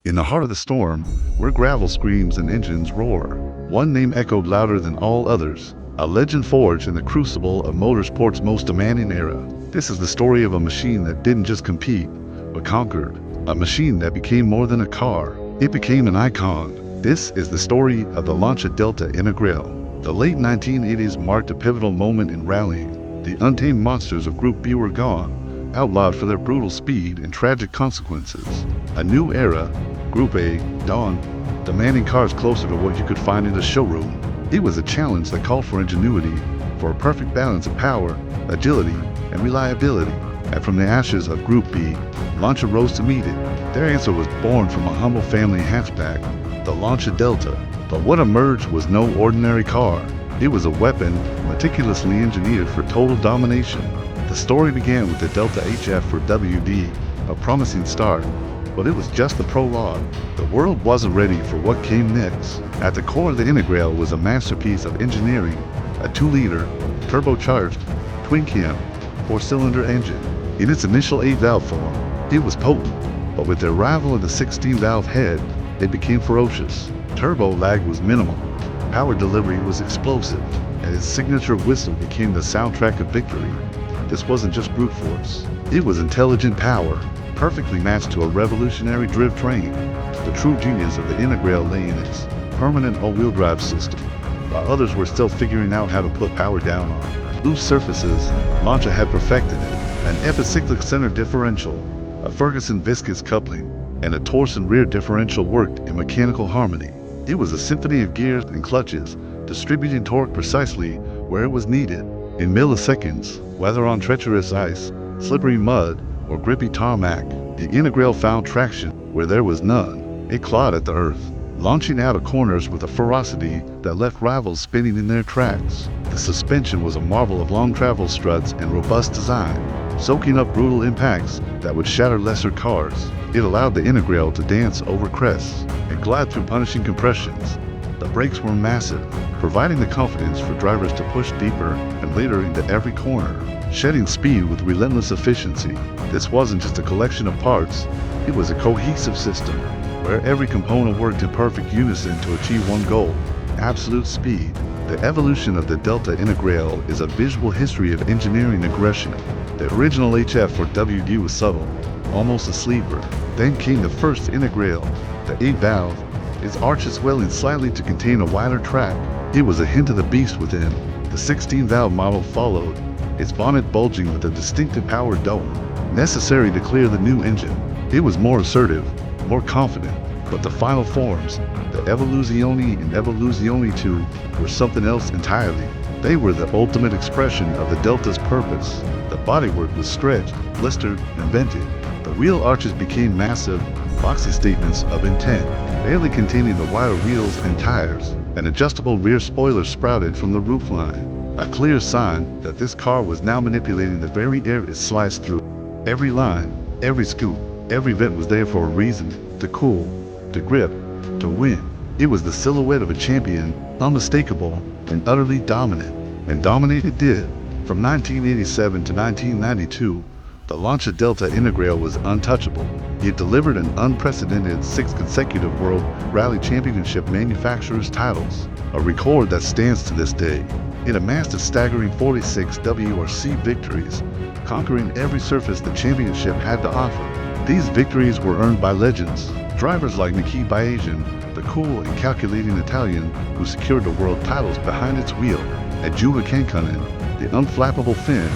In the heart of the storm, where gravel screams and engines roar, one name echoed louder than all others, a legend forged in the crucible of motorsport's most demanding era. This is the story of a machine that didn't just compete, but conquered. A machine that became more than a car. It became an icon. This is the story of the Lancia Delta Integrale. The late 1980s marked a pivotal moment in rallying. The untamed monsters of Group B were gone, outlawed for their brutal speed and tragic consequences. A new era, Group A, dawned, demanding cars closer to what you could find in a showroom. It was a challenge that called for ingenuity, for a perfect balance of power, agility, and reliability. And from the ashes of Group B, Lancia rose to meet it. Their answer was born from a humble family hatchback, the Lancia Delta. But what emerged was no ordinary car. It was a weapon meticulously engineered for total domination. The story began with the Delta HF for WD, a promising start, but it was just the prologue. The world wasn't ready for what came next. At the core of the Integrale was a masterpiece of engineering, a 2-liter, turbocharged, twin-cam, 4-cylinder engine. In its initial 8-valve form, it was potent, but with the arrival of the 16-valve head, it became ferocious. Turbo lag was minimal, power delivery was explosive, and its signature whistle became the soundtrack of victory. This wasn't just brute force, it was intelligent power, perfectly matched to a revolutionary drivetrain. The true genius of the Integrale lay in its permanent all-wheel drive system. While others were still figuring out how to put power down on loose surfaces, Lancia had perfected it. An epicyclic center differential, a Ferguson viscous coupling, and a Torsen rear differential worked in mechanical harmony. It was a symphony of gears and clutches, distributing torque precisely where it was needed. In milliseconds, whether on treacherous ice, slippery mud, or grippy tarmac, the Integrale found traction where there was none. It clawed at the earth, launching out of corners with a ferocity that left rivals spinning in their tracks. The suspension was a marvel of long travel struts and robust design, soaking up brutal impacts that would shatter lesser cars. It allowed the Integrale to dance over crests and glide through punishing compressions. The brakes were massive, providing the confidence for drivers to push deeper and later into every corner, shedding speed with relentless efficiency. This wasn't just a collection of parts, it was a cohesive system, where every component worked in perfect unison to achieve one goal: absolute speed. The evolution of the Delta Integrale is a visual history of engineering aggression. The original HF for WD was subtle, almost a sleeper. Then came the first Integrale, the 8-valve, its arches swelling slightly to contain a wider track. It was a hint of the beast within. The 16-valve model followed, its bonnet bulging with a distinctive power dome, necessary to clear the new engine. It was more assertive, more confident, but the final forms, the Evoluzione and Evoluzione 2, were something else entirely. They were the ultimate expression of the Delta's purpose. The bodywork was stretched, blistered, and vented. The wheel arches became massive, boxy statements of intent, barely containing the wider wheels and tires. An adjustable rear spoiler sprouted from the roofline, a clear sign that this car was now manipulating the very air it sliced through. Every line, every scoop, every vent was there for a reason: to cool, to grip, to win. It was the silhouette of a champion, unmistakable and utterly dominant. And dominate it did. From 1987 to 1992, the Lancia Delta Integrale was untouchable. It delivered an unprecedented 6 consecutive World Rally Championship manufacturers' titles, a record that stands to this day. It amassed a staggering 46 WRC victories, conquering every surface the championship had to offer. These victories were earned by legends, drivers like Miki Biasion, the cool and calculating Italian who secured the world titles behind its wheel, and Juha Kankkunen, the unflappable Finn,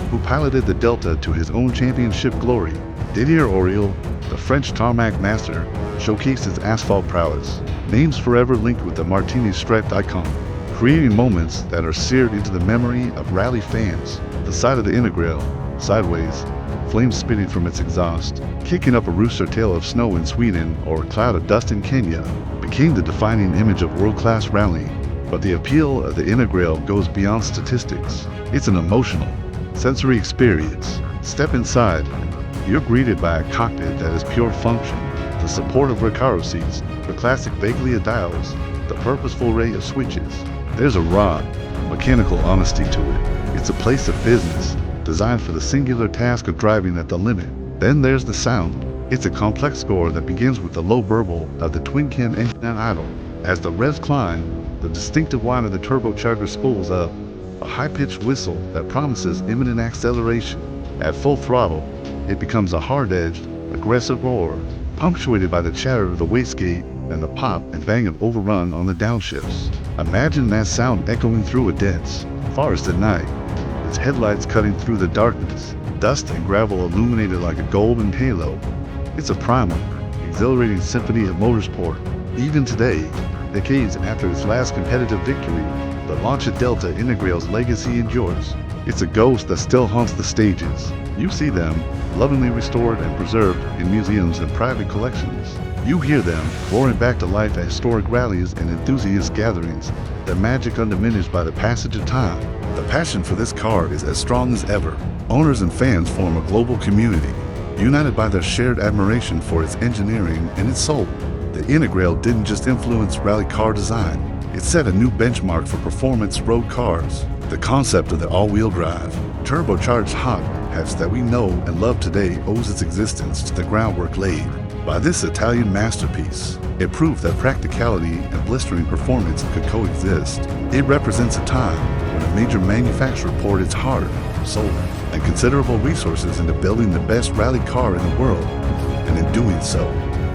who piloted the Delta to his own championship glory. Didier Auriol, the French tarmac master, showcased his asphalt prowess, names forever linked with the Martini-striped icon, creating moments that are seared into the memory of rally fans. The side of the Integrale, sideways, flames spitting from its exhaust, kicking up a rooster tail of snow in Sweden or a cloud of dust in Kenya, became the defining image of world-class rallying. But the appeal of the Integrale goes beyond statistics. It's an emotional, sensory experience. Step inside, you're greeted by a cockpit that is pure function. The supportive Recaro seats, the classic Veglia dials, the purposeful array of switches. There's a raw, mechanical honesty to it. It's a place of business, designed for the singular task of driving at the limit. Then there's the sound, It's a complex score that begins with the low burble of the twin-cam engine at idle. As the revs climb, the distinctive whine of the turbocharger spools up, a high-pitched whistle that promises imminent acceleration. At full throttle, it becomes a hard-edged, aggressive roar, punctuated by the chatter of the wastegate and the pop and bang of overrun on the downshifts. Imagine that sound echoing through a dense forest at night, its headlights cutting through the darkness, dust and gravel illuminated like a golden halo. It's a primal, exhilarating symphony of motorsport. Even today, decades after its last competitive victory, the Lancia Delta Integrale's legacy endures. It's a ghost that still haunts the stages. You see them, lovingly restored and preserved in museums and private collections. You hear them roaring back to life at historic rallies and enthusiast gatherings, their magic undiminished by the passage of time. The passion for this car is as strong as ever. Owners and fans form a global community, united by their shared admiration for its engineering and its soul. The Integrale didn't just influence rally car design, it set a new benchmark for performance road cars. The concept of the all-wheel drive, turbocharged hot hatch that we know and love today owes its existence to the groundwork laid by this Italian masterpiece. It proved that practicality and blistering performance could coexist. It represents a time when a major manufacturer poured its heart, soul, and considerable resources into building the best rally car in the world, and in doing so,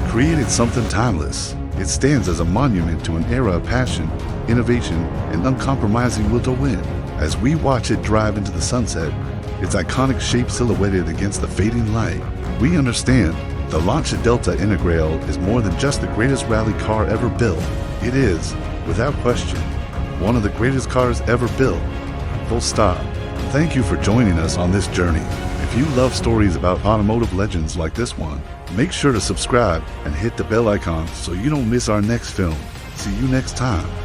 created something timeless. It stands as a monument to an era of passion, innovation, and uncompromising will to win. As we watch it drive into the sunset, its iconic shape silhouetted against the fading light, we understand the Lancia Delta Integrale is more than just the greatest rally car ever built. It is, without question, one of the greatest cars ever built. Full stop. Thank you for joining us on this journey. If you love stories about automotive legends like this one, make sure to subscribe and hit the bell icon so you don't miss our next film. See you next time.